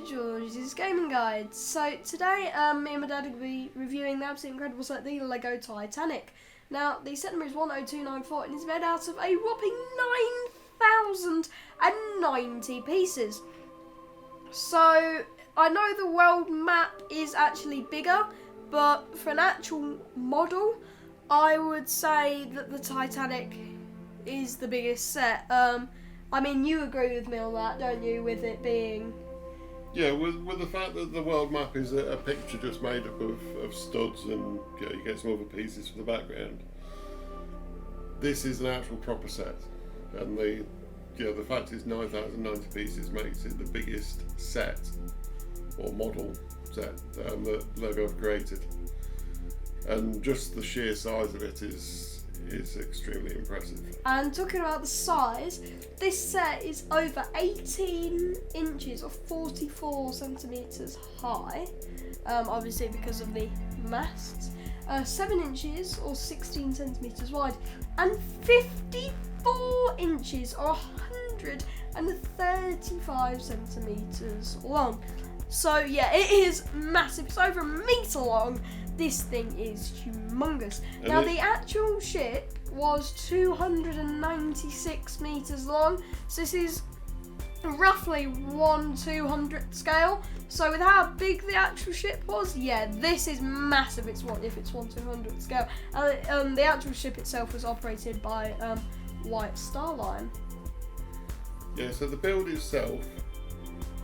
George's Gaming Guide. So today me and my dad will be reviewing the absolutely incredible set, the Lego Titanic. Now the set number is 10294 and it's made out of a whopping 9,090 pieces. So I know the world map is actually bigger, but for an actual model I would say that the Titanic is the biggest set. I mean, you agree with me on that, don't you, with it being... Yeah, with the fact that the world map is a picture just made up of studs and you get some other pieces for the background. This is an actual proper set, and the fact it's 9,090 pieces makes it the biggest set or model set that Lego have created, and just the sheer size of it is extremely impressive. And talking about the size, this set is over 18 inches or 44 centimetres high, obviously because of the masts, 7 inches or 16 centimetres wide, and 54 inches or 135 centimetres long. So yeah, it is massive. It's over a metre long. This thing is humongous. And now the actual ship was 296 metres long, so this is roughly 1/200th scale. So with how big the actual ship was, yeah, this is massive. It's if it's 1/200th scale. The actual ship itself was operated by White Star Line. Yeah, so the build itself,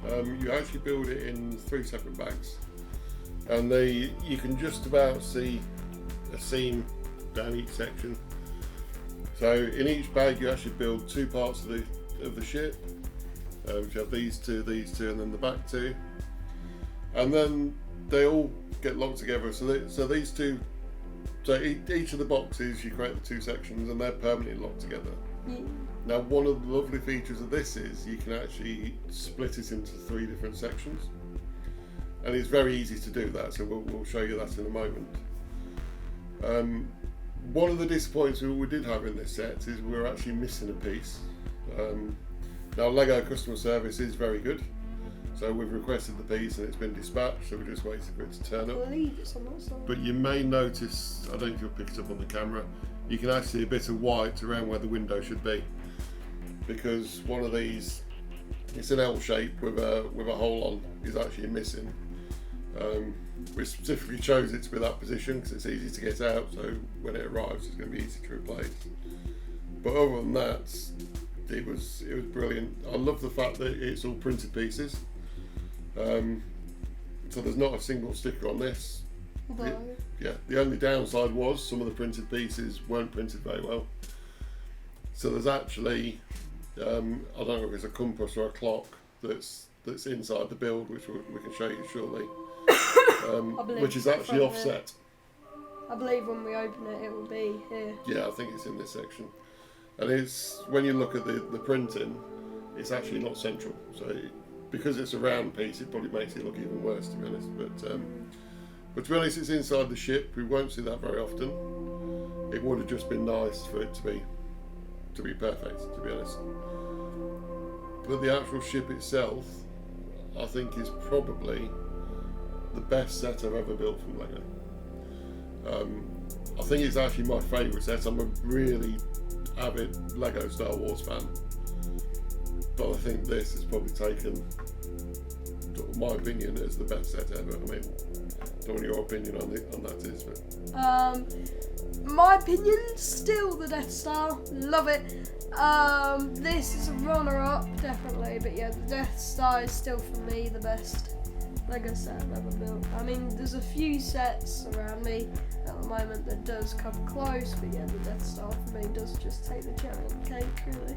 you actually build it in 3 separate bags, and you can just about see a seam down each section. So in each bag you actually build 2 parts of the ship. You have these two, and then the back 2, and then they all get locked together. So these two, so each of the boxes you create the 2 sections, and they're permanently locked together. Yeah. Now, one of the lovely features of this is you can actually split it into 3 different sections, and it's very easy to do that, so we'll show you that in a moment. One of the disappointments we did have in this set is we're actually missing a piece. Now, Lego customer service is very good, so we've requested the piece and it's been dispatched, so we're just waiting for it to turn up. I believe it's on that side. But you may notice, I don't know if you'll pick it up on the camera, you can actually see a bit of white around where the window should be, because one of these, it's an L shape with a hole on, is actually missing. We specifically chose it to be that position because it's easy to get out, so when it arrives it's going to be easy to replace. But other than that, it was brilliant. I love the fact that it's all printed pieces, so there's not a single sticker on this. The only downside was some of the printed pieces weren't printed very well. So there's actually, I don't know if it's a compass or a clock that's inside the build, which we can show you shortly, which is actually offset. I believe when we open it, it will be here. Yeah, I think it's in this section. And it's, when you look at the printing, it's actually not central. So because it's a round piece, it probably makes it look even worse, to be honest. But to be honest, it's inside the ship. We won't see that very often. It would have just been nice for it to be perfect, to be honest. But the actual ship itself, I think, is probably the best set I've ever built from Lego. I think it's actually my favourite set. I'm a really avid Lego Star Wars fan, but I think this has probably taken, my opinion, as the best set ever. I mean, I don't know what your opinion on that is, but my opinion, still the Death Star. Love it. This is a runner-up, definitely, but yeah, the Death Star is still for me the best Lego set I've ever built. I mean, there's a few sets around me at the moment that does come close, but yeah, the Death Star for me does just take the cherry on the cake, really.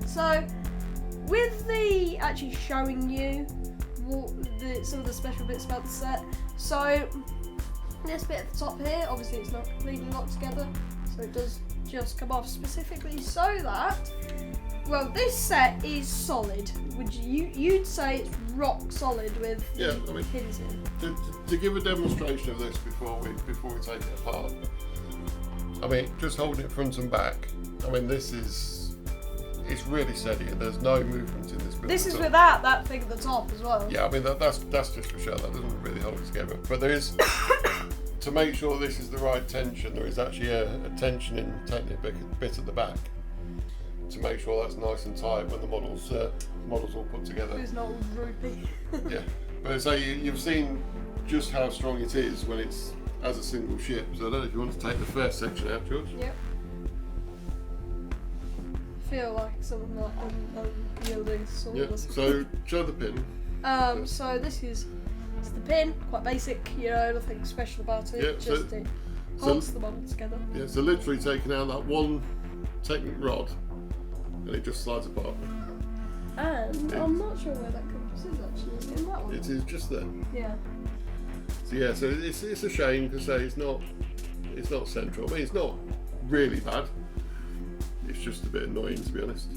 So with the actually showing you some of the special bits about the set, so this bit at the top here, obviously it's not completely locked together, so it does just come off specifically so that, well, this set is solid. You'd say it's rock solid with pins in? To give a demonstration of this before we take it apart, I mean, just holding it front and back, I mean, it's really steady and there's no movement in this bit This at is the top. without that thing at the top as well. Yeah, I mean that's just for show. That doesn't really hold it together. But there is to make sure this is the right tension. There is actually a tensioning technique bit at the back to make sure that's nice and tight when the models all put together. It's not droopy. Yeah, but so you've seen just how strong it is when it's as a single ship. So I don't know if you want to take the first section out, George. Yep. Feel like something like unyielding sort Yeah. of. So show the pin. So this is it's the pin, quite basic, you know, nothing special about it. Yeah, Just it holds the model together. Yeah. So literally taking out that one Technic rod, and it just slides apart. And I'm not sure where that compass is actually. Is it in that one? It is just there. Yeah. So yeah, so it's a shame because it's not central. I mean, it's not really bad. It's just a bit annoying, to be honest.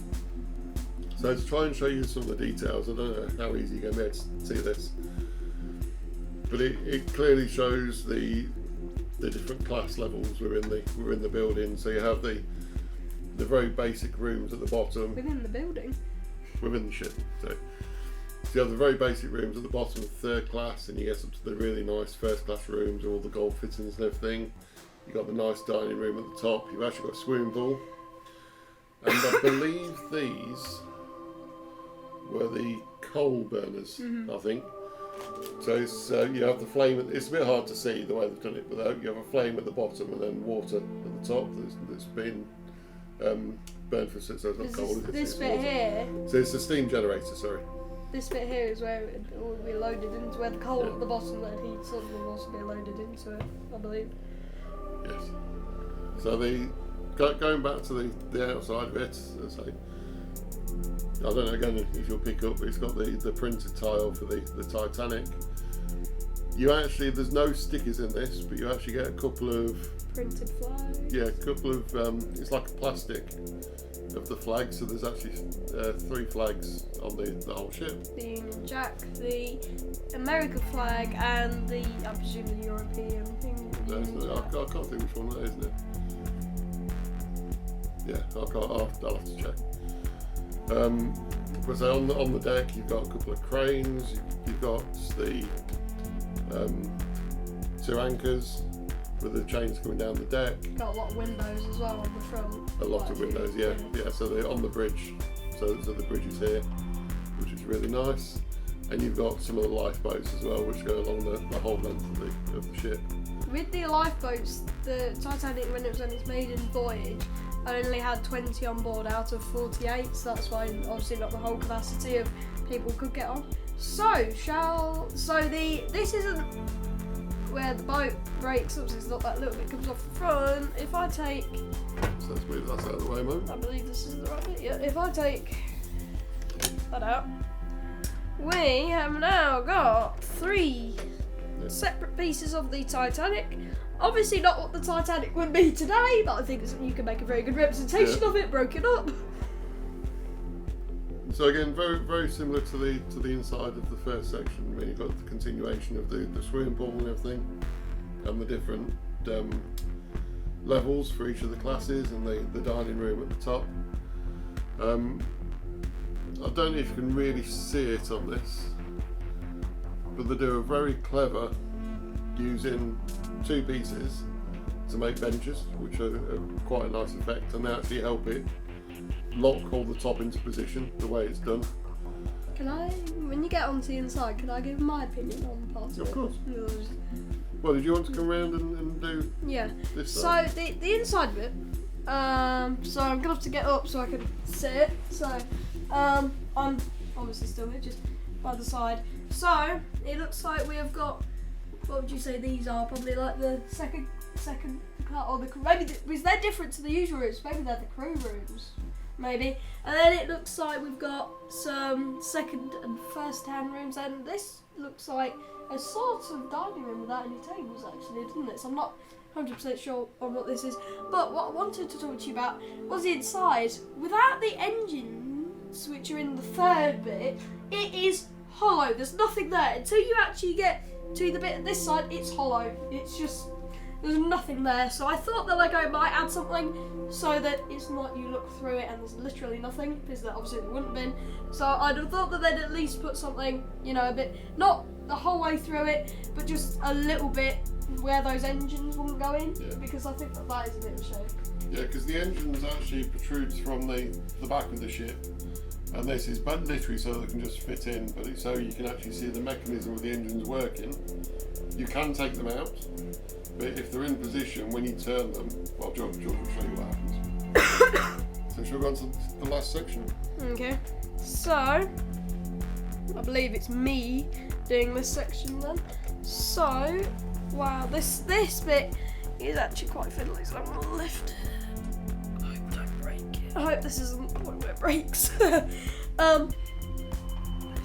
So to try and show you some of the details, I don't know how easy you're going to be able to see this, but it clearly shows the different class levels within the building. So you have the very basic rooms at the bottom Within the building. within the ship. So you have the very basic rooms at the bottom of third class, and you get up to the really nice first class rooms with all the gold fittings and everything. You've got the nice dining room at the top. You've actually got a swimming pool. And I believe these were the coal burners, I think. So you have the flame. It's a bit hard to see the way they've done it, but you have a flame at the bottom and then water at the top that's been burned for, so it's not coal. This it's bit water. here. So it's a steam generator, sorry. This bit here is where it will be loaded into, where the coal at the bottom that heats up will also be loaded into it, I believe. Yes. So going back to the outside of it, as I don't know again if you'll pick up, but it's got the printed tile for the Titanic. You actually, there's no stickers in this, but you actually get a couple of Printed flags. yeah, a couple of it's like a plastic of the flag. So there's actually 3 flags on the whole ship. The Union Jack, the American flag, and I presume the European thing. I can't think which one that is, isn't it? Yeah, I'll have to check. But so on the deck, you've got a couple of cranes. You've got the 2 anchors with the chains coming down the deck. Got a lot of windows as well on the front. A lot of Quite few, windows, yeah. So they're on the bridge. So the bridge is here, which is really nice. And you've got some of the lifeboats as well, which go along the whole length of the ship. With the lifeboats, the Titanic, when it was on its maiden voyage, only had 20 on board out of 48, so that's why obviously not the whole capacity of people could get on. This isn't where the boat breaks up, so it's not that little bit comes off the front. If I take, So let's move that out of the way, mate. I believe this is the right bit. Yeah. If I take that out, we have now got 3 separate pieces of the Titanic. Obviously not what the Titanic would be today, but I think you can make a very good representation of it, broken up. So again, very very similar to the inside of the first section. I mean, you've got the continuation of the swimming pool and everything, and the different levels for each of the classes, and the dining room at the top. I don't know if you can really see it on this, but they do a very clever using 2 pieces to make benches, which are quite a nice effect, and they actually help it lock all the top into position the way it's done. Can I, when you get onto the inside, can I give my opinion on parts of it? Of course. Well, did you want to come around and do Yeah. this So side? the inside bit. So I'm gonna have to get up so I can see it. So I'm obviously still here, just by the side. So it looks like we have got. What would you say these are? Probably like the second or the maybe because they're different to the usual rooms. Maybe they're the crew rooms. Maybe. And then it looks like we've got some second and first hand rooms, and this looks like a sort of dining room without any tables actually, doesn't it? So I'm not 100% sure on what this is. But what I wanted to talk to you about was the inside. Without the engines, which are in the third bit, it is hollow. There's nothing there. Until you actually get to the bit of this side, it's hollow. It's just There's nothing there, so I thought the Lego might add something so that it's not you look through it and there's literally nothing, because there obviously wouldn't have been. So I'd have thought that they'd at least put something, you know, a bit, not the whole way through it, but just a little bit where those engines wouldn't go in, because I think that is a bit of a shame. Yeah, because the engines actually protrudes from the back of the ship, and this is but literally so they can just fit in, but it's so you can actually see the mechanism of the engines working. You can take them out, but if they're in position when you turn them, well, George will show you what happens. So shall we go on to the last section? Okay, so I believe it's me doing this section then. So, wow, this bit is actually quite fiddly, so I'm gonna lift it. I hope I don't break it. I hope this isn't one where it breaks.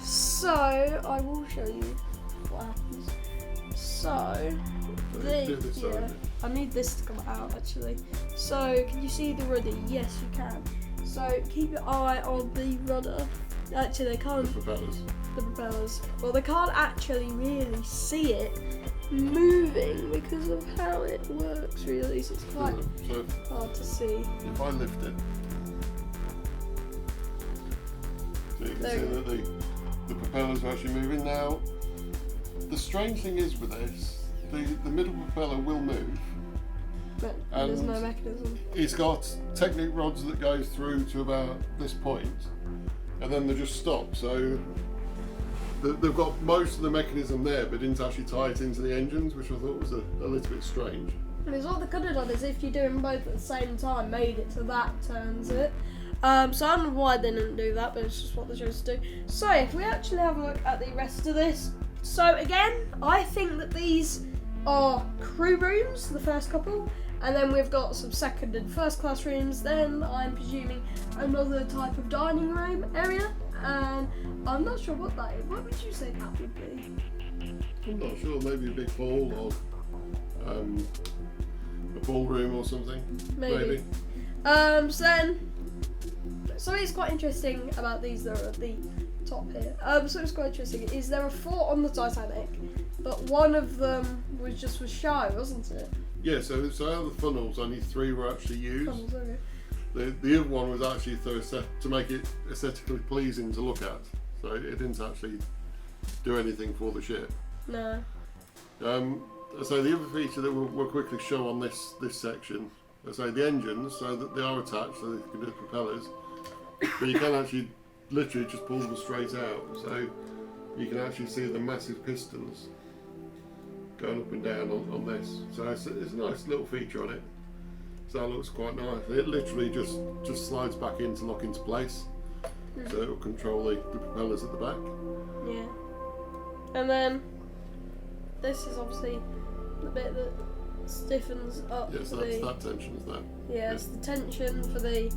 So I will show you what happens. So I need this to come out actually. So can you see the rudder? Yes, you can. So keep your eye on the rudder. Actually, they can't. The propellers. Well, they can't actually really see it moving because of how it works. Really, so it's quite hard to see. If I lift it, so you can see that the propellers are actually moving now. The strange thing is with this, the middle propeller will move. But there's no mechanism. It's got Technic rods that goes through to about this point, and then they just stop. So they've got most of the mechanism there, but didn't actually tie it into the engines, which I thought was a little bit strange. Because what they could have done is, if you do them both at the same time, made it so that turns it. So I don't know why they didn't do that, but it's just what they chose to do. So if we actually have a look at the rest of this. So again, I think that these are crew rooms, the first couple, and then we've got some second and first class rooms, then I'm presuming another type of dining room area, and I'm not sure what that is. What would you say that would be? I'm not sure, maybe a big hall or a ballroom or something. Maybe. So it's quite interesting about these that are at the top here. So it's quite interesting. Is there are 4 on the Titanic, but one of them was shy, wasn't it? Yeah. So out of the funnels, only 3 were actually used. Funnels, okay. The other one was actually to make it aesthetically pleasing to look at. So it didn't actually do anything for the ship. No. So the other feature that we'll quickly show on this section, so the engines, so that they are attached, so they can do the propellers, but you can actually literally just pull them straight out. So you can actually see the massive pistons going up and down on this. So it's a nice little feature on it. So that looks quite nice. It literally just slides back in to lock into place. So it'll control the propellers at the back. Yeah. And then this is obviously the bit that stiffens up. Yes, that tension is that. Yeah, it's the tension for the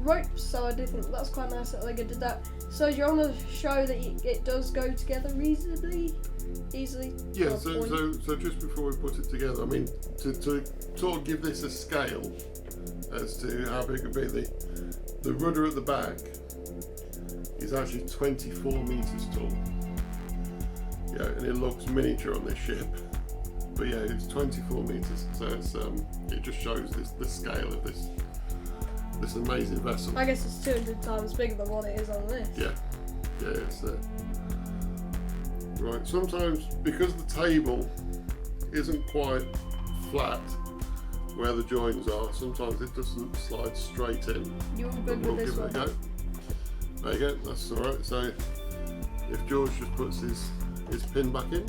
ropes, so I do think that's quite nice that they did that. So do you want to show that it does go together reasonably easily? Yeah, so just before we put it together, I mean, to sort of give this a scale as to how big it would be, the rudder at the back is actually 24 metres tall. Yeah, and it looks miniature on this ship. But yeah, it's 24 metres, so it just shows the scale of this amazing vessel. I guess it's 200 times bigger than what it is on this. Yeah, it's right. Sometimes because the table isn't quite flat where the joins are, sometimes it doesn't slide straight in. You're good with this one. Go. There you go. That's all right. So if George just puts his pin back in.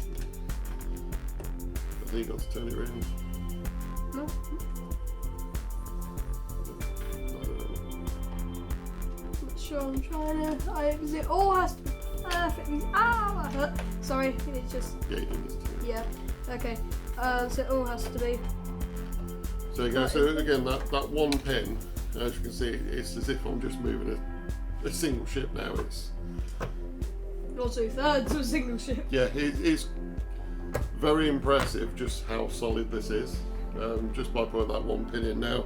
I think you've got to turn it around. No. Not sure, I'm trying to. Because it all has to be perfectly. That hurt. Sorry, it's just. Yeah, you can just turn it. Yeah, okay. So it all has to be. So you go. So again, that one pin, as you can see, it's as if I'm just moving a single ship now. It's. Or 2/3 of a single ship. Yeah, it's very impressive just how solid this is, just by putting that one pin in. Now,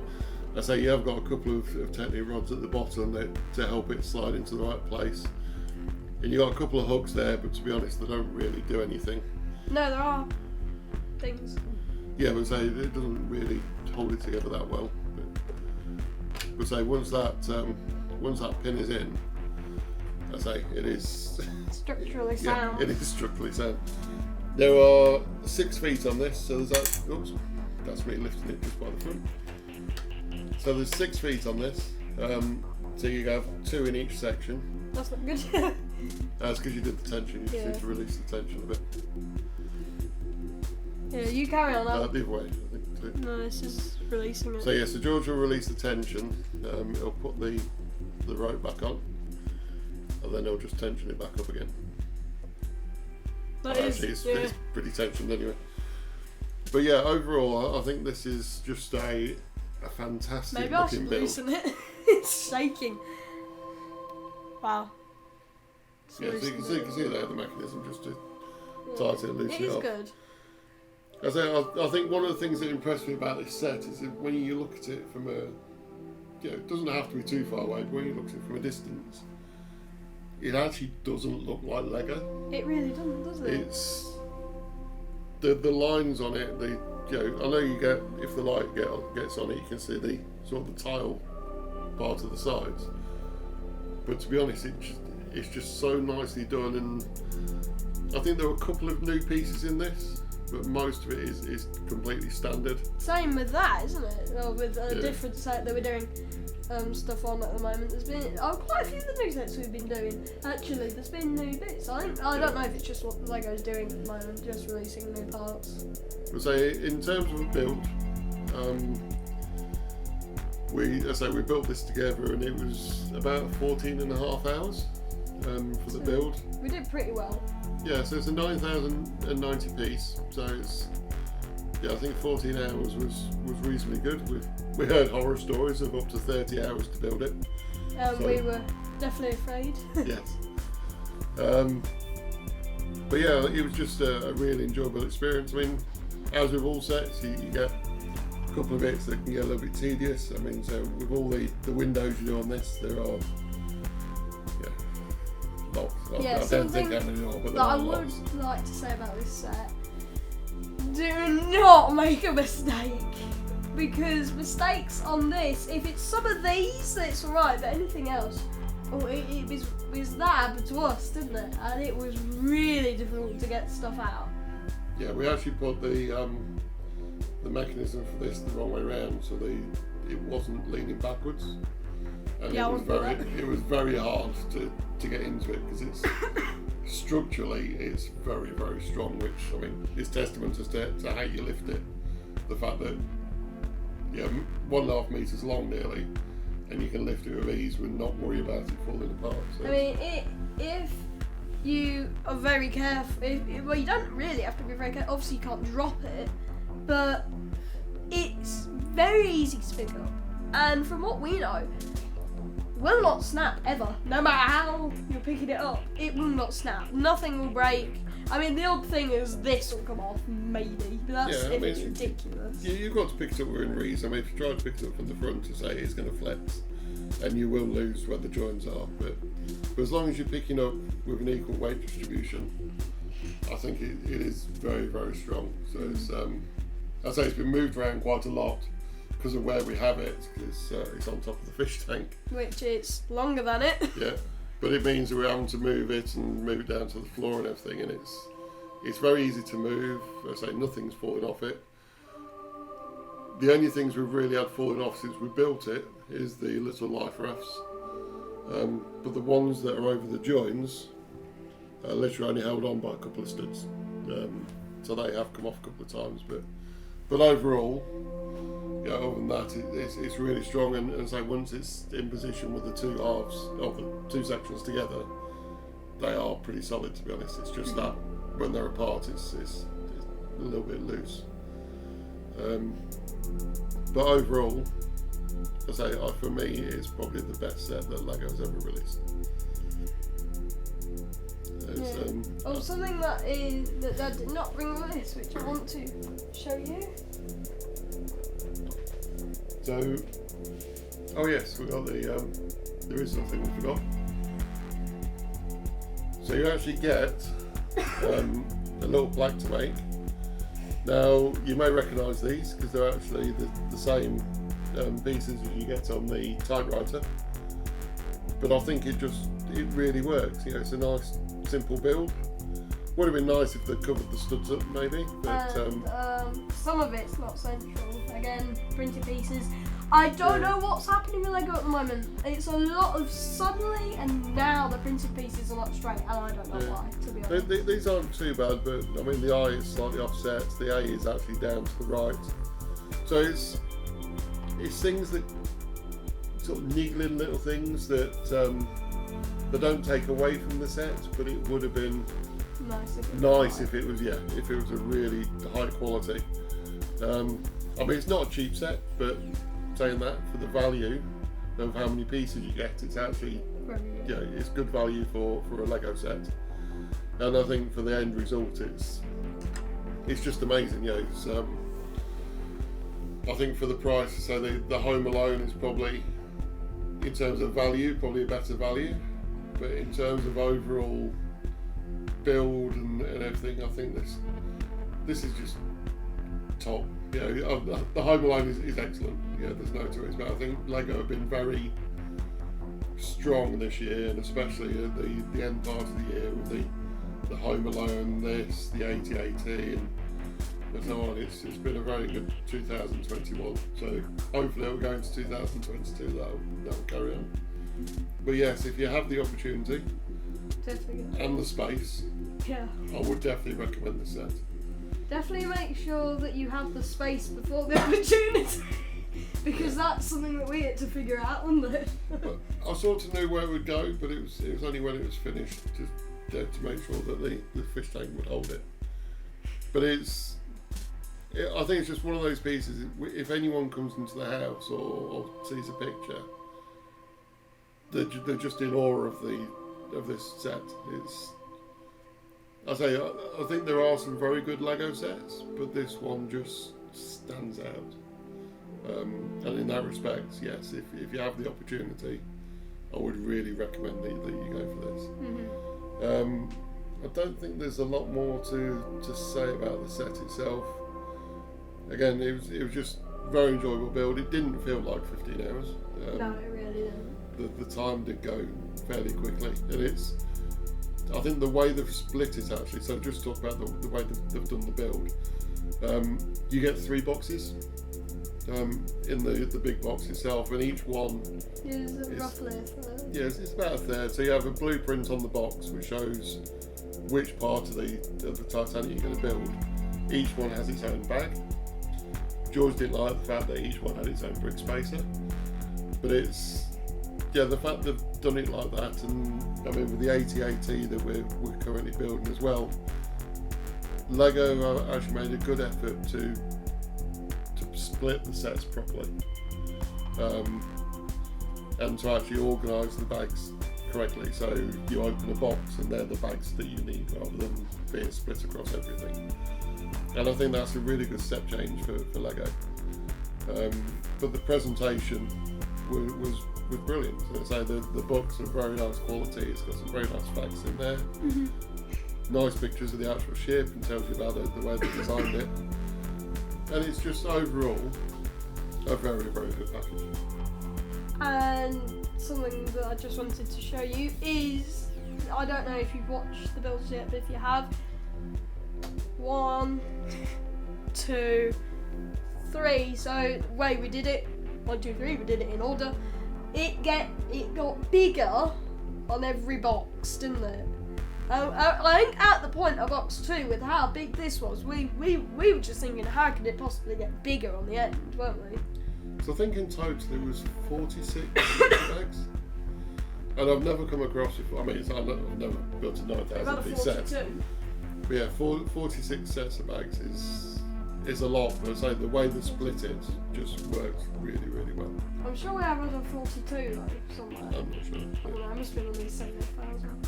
I say you have got a couple of Technic rods at the bottom to help it slide into the right place, and you've got a couple of hooks there, but to be honest, they don't really do anything. No, there are things. yeah, but say it doesn't really hold it together that well. But say once that pin is in, I say it is structurally sound. Yeah, it is structurally sound. There are 6 feet on this, so there's that. Oops, that's me lifting it just by the front. So there's 6 feet on this. So you have 2 in each section. That's not good. That's because you did the tension. You just need to release the tension a bit. Yeah, you carry on now. The other way, I think. Too. No, this is releasing it. So yeah, so George will release the tension. He'll put the rope back on, and then he'll just tension it back up again. Actually, it's pretty tensioned anyway. But yeah, overall, I think this is just a fantastic Maybe I looking should build. loosen it. It's shaking. Wow. Yeah, so you can see there the mechanism just to tighten and loosen it is up. good. I think one of the things that impressed me about this set is that when you look at it from a, it doesn't have to be too far away, but when you look at it from a distance, it actually doesn't look like Lego. It really doesn't, does it? It's the lines on it. I know you get, if the light gets on it, you can see the sort of the tile part of the sides. But to be honest, it's just so nicely done, and I think there are a couple of new pieces in this, but most of it is completely standard. Same with that, isn't it? Well, with a different set that we're doing stuff on at the moment. There's been quite a few of the new sets we've been doing. Actually, there's been new bits. I don't know if it's just what Lego's doing at the moment, just releasing new parts. So in terms of a build, we built this together, and it was about 14.5 hours for the build. We did pretty well. Yeah, so it's a 9,090 piece. So it's I think 14 hours was reasonably good. We heard horror stories of up to 30 hours to build it. So, we were definitely afraid. Yes. But yeah, it was just a really enjoyable experience. I mean, as with all sets, you get a couple of bits that can get a little bit tedious. I mean, so with all the windows you do on this, there are lots. I don't think how many are, but there are lots. I would like to say about this set, do not make a mistake, because mistakes on this, if it's some of these, it's alright, but anything else, it was that happened to us, didn't it? And it was really difficult to get stuff out. Yeah, we actually put the mechanism for this the wrong way around, so it wasn't leaning backwards, and it was very hard to get into it, because it's structurally it's very, very strong, which I mean is testament as to how you lift it. The fact that 1.5 meters long nearly, and you can lift it with ease and not worry about it falling apart. So. I mean, if you are very careful, well, you don't really have to be very careful. Obviously, you can't drop it, but it's very easy to pick up. And from what we know, will not snap ever. No matter how you're picking it up, it will not snap. Nothing will break. I mean, the odd thing is this will come off, maybe, but that's if it's ridiculous. You've got to pick it up within reason. I mean, if you try to pick it up from the front, to say it's going to flex, and you will lose where the joins are. But as long as you're picking up with an equal weight distribution, I think it is very, very strong. So it's, I'd say it's been moved around quite a lot because of where we have it, because it's on top of the fish tank. Which is longer than it. Yeah, but it means that we're having to move it and move it down to the floor and everything, and it's very easy to move. I say nothing's falling off it. The only things we've really had falling off since we built it is the little life rafts. But the ones that are over the joins are literally only held on by a couple of studs. So they have come off a couple of times, but overall, other than that, it's really strong, and so once it's in position with the two halves of the two sections together, they are pretty solid, to be honest. It's just that when they're apart, it's a little bit loose. But overall, I say for me, it's probably the best set that Lego's ever released. Something that did not bring with this, which I want to show you. So, oh yes, we got there is something we forgot. So you actually get a little plaque to make, Now you may recognise these because they're actually the same pieces as you get on the typewriter, but I think it really works. You know, it's a nice simple build. Would have been nice if they covered the studs up maybe, but some of it's not central. Again, printed pieces. I don't know what's happening with Lego at the moment. It's a lot of suddenly and now the printed pieces are not straight, and I don't know why, to be honest. These aren't too bad, but I mean the I is slightly offset, the A is actually down to the right. So it's things that sort of niggling little things that they don't take away from the set, but it would have been nice if it was a really high quality. I mean, it's not a cheap set, but saying that, for the value of how many pieces you get, it's actually it's good value for a Lego set. And I think for the end result, it's just amazing. You know, it's, I think for the price, so the Home Alone is probably, in terms of value, probably a better value, but in terms of overall build and everything, I think this is just top. You know, the Home Alone is excellent. Yeah, there's no two ways about it. I think Lego have been very strong this year, and especially at the end part of the year with the Home Alone, the AT-AT, and so on. It's been a very good 2021. So hopefully it'll go into 2022. That'll carry on. But yes, if you have the opportunity and the space, I would definitely recommend this set. Definitely make sure that you have the space before the opportunity, because that's something that we had to figure out, wasn't it? I sort of knew where it would go, but it was only when it was finished to make sure that the fish tank would hold it. But I think it's just one of those pieces. If anyone comes into the house or sees a picture, they're just in awe of this set. I think there are some very good Lego sets, but this one just stands out. And in that respect, yes, if you have the opportunity, I would really recommend that you go for this. Mm-hmm. I don't think there's a lot more to say about the set itself. Again, it was just very enjoyable build. It didn't feel like 15 hours. No, it really didn't. The time did go fairly quickly, and I think the way they've split it actually, so just talk about the way they've done the build. You get 3 boxes in the big box itself, and each one is roughly a third. Yes, it's about a third. So you have a blueprint on the box which shows which part of the Titanic you're going to build. Each one has its own bag. George didn't like the fact that each one had its own brick spacer, but the fact they've done it like that, and I mean with the AT-AT that we're currently building as well, Lego actually made a good effort to split the sets properly, and to actually organise the bags correctly. So you open a box and they're the bags that you need, rather than being split across everything. And I think that's a really good step change for Lego. But the presentation was brilliant. So I say the books are very nice quality. It's got some very nice facts in there. Mm-hmm. Nice pictures of the actual ship, and tells you about the way they designed it. And it's just overall a very, very good package. And something that I just wanted to show you is, I don't know if you've watched the builds yet, but if you have, 1, 2, 3. So the way we did it, 1, 2, 3, we did it in order. It got bigger on every box, didn't it? I think at the point of box 2, with how big this was, we were just thinking, how could it possibly get bigger on the end, weren't we? So I think in total it was 46 bags. And I've never come across it. I mean, I've never built a 9,000 piece set. But yeah, 46 sets of bags is a lot. But I say the way they split it just works really, really well. I'm sure we have another 42 though, somewhere. I'm not sure. I don't know, I must have been on these 7,000.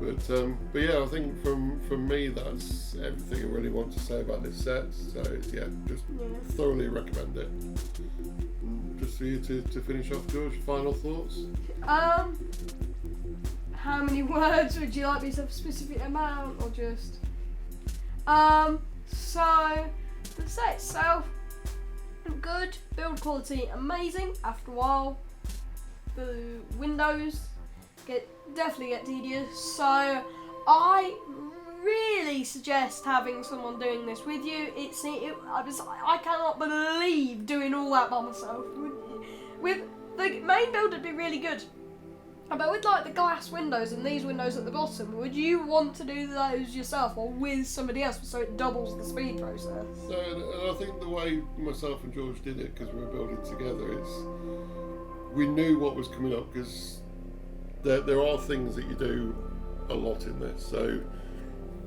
But yeah, I think from me that's everything I really want to say about this set. So yeah, just thoroughly recommend it. Just for you to finish off, George, final thoughts? How many words would you like me to have a specific amount, or just So the set itself, good, build quality amazing. After a while, the windows definitely get tedious. So I really suggest having someone doing this with you. I cannot believe doing all that by myself. With the main build, it'd be really good. But with like the glass windows and these windows at the bottom, would you want to do those yourself or with somebody else so it doubles the speed process? And I think the way myself and George did it, because we were building together, is we knew what was coming up, because there are things that you do a lot in this. So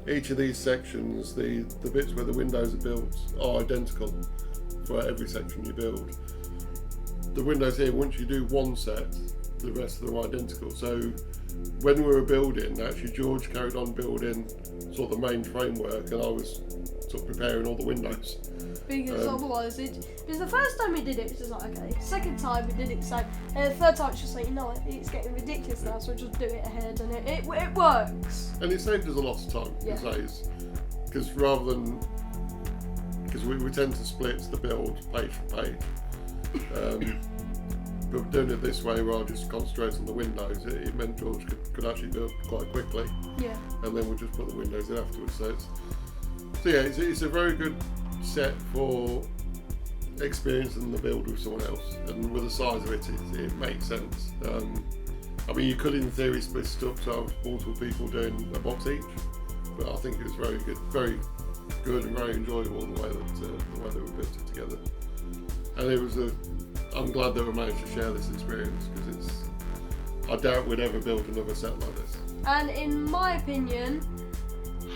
each of these sections, the bits where the windows are built are identical for every section you build. The windows here, once you do one set, the rest of them are identical. So when we were building, actually George carried on building sort of the main framework, and I was sort of preparing all the windows. Because otherwise, because the first time we did it was just like, okay. Second time we did it the same, and the third time it's just like, you know what, it's getting ridiculous now, so just do it ahead, and it works. And it saved us a lot of time, because rather than, because we tend to split the build page for page. But doing it this way, where I just concentrate on the windows, it meant George could actually build quite quickly. Yeah. And then we'll just put the windows in afterwards. So it's a very good set for experiencing the build with someone else, and with the size of it makes sense. I mean, you could in theory split it up to have multiple people doing a box each, but I think it was very good and very enjoyable the way that we built it together. And I'm glad that we managed to share this experience, because I doubt we'd ever build another set like this. And in my opinion,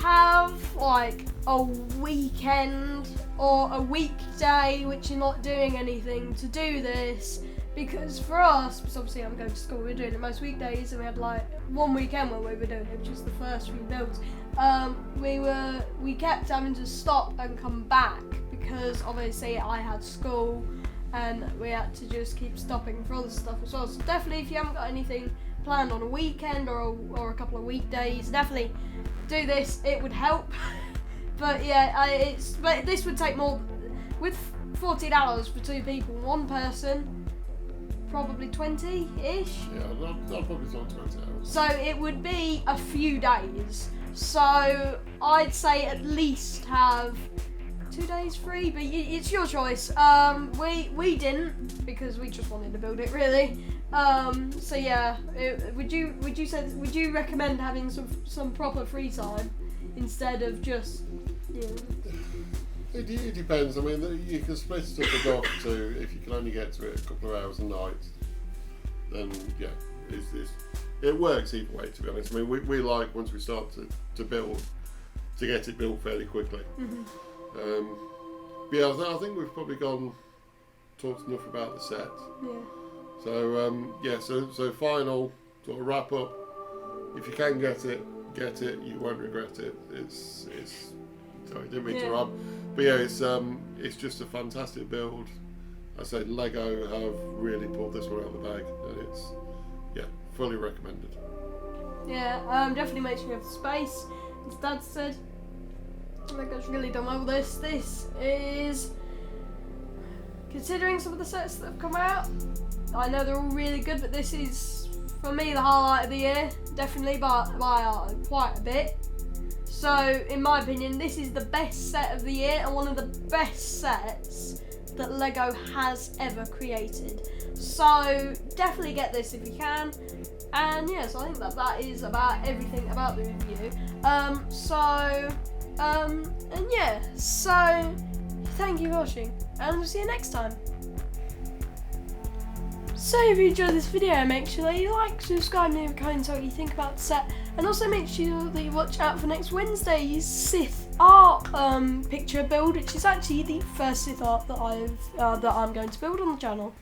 have like a weekend or a weekday which you're not doing anything to do this, because for us, because obviously I'm going to school, we're doing it most weekdays, and we had like one weekend where we were doing it, which is the first few builds. We kept having to stop and come back, because obviously I had school, and we had to just keep stopping for other stuff as well. So definitely, if you haven't got anything planned on a weekend or a couple of weekdays, definitely do this. It would help. But yeah, but this would take more. With 14 hours for 2 people, one person, probably 20-ish. Yeah, I'll probably talk 20 hours. So it would be a few days. So I'd say at least have 2 days free, but it's your choice. We didn't, because we just wanted to build it, really. So yeah, would you recommend having some proper free time instead of just, you know? It depends. I mean, you can split it up to, if you can only get to it a couple of hours a night, then yeah, it works either way, to be honest. I mean, we like, once we start to build, to get it built fairly quickly. Mm-hmm. But yeah, I think we've probably talked enough about the set. Yeah. So final sort of wrap up. If you can get it. You won't regret it. Sorry, didn't mean to rhyme. But yeah, it's just a fantastic build. I say Lego have really pulled this one out of the bag, and it's fully recommended. Yeah, definitely make sure you have the space. As Dad said, Lego's really done well with this. This is, considering some of the sets that have come out, I know they're all really good, but this is, for me, the highlight of the year, definitely by quite a bit. So, in my opinion, this is the best set of the year, and one of the best sets that Lego has ever created. So, definitely get this if you can. And yes, I think that is about everything about the review. So thank you for watching, and we'll see you next time. So if you enjoyed this video, make sure that you like, subscribe, and leave a comment what you think about the set, and also make sure that you watch out for next Wednesday's Sith art picture build, which is actually the first Sith art that I'm going to build on the channel.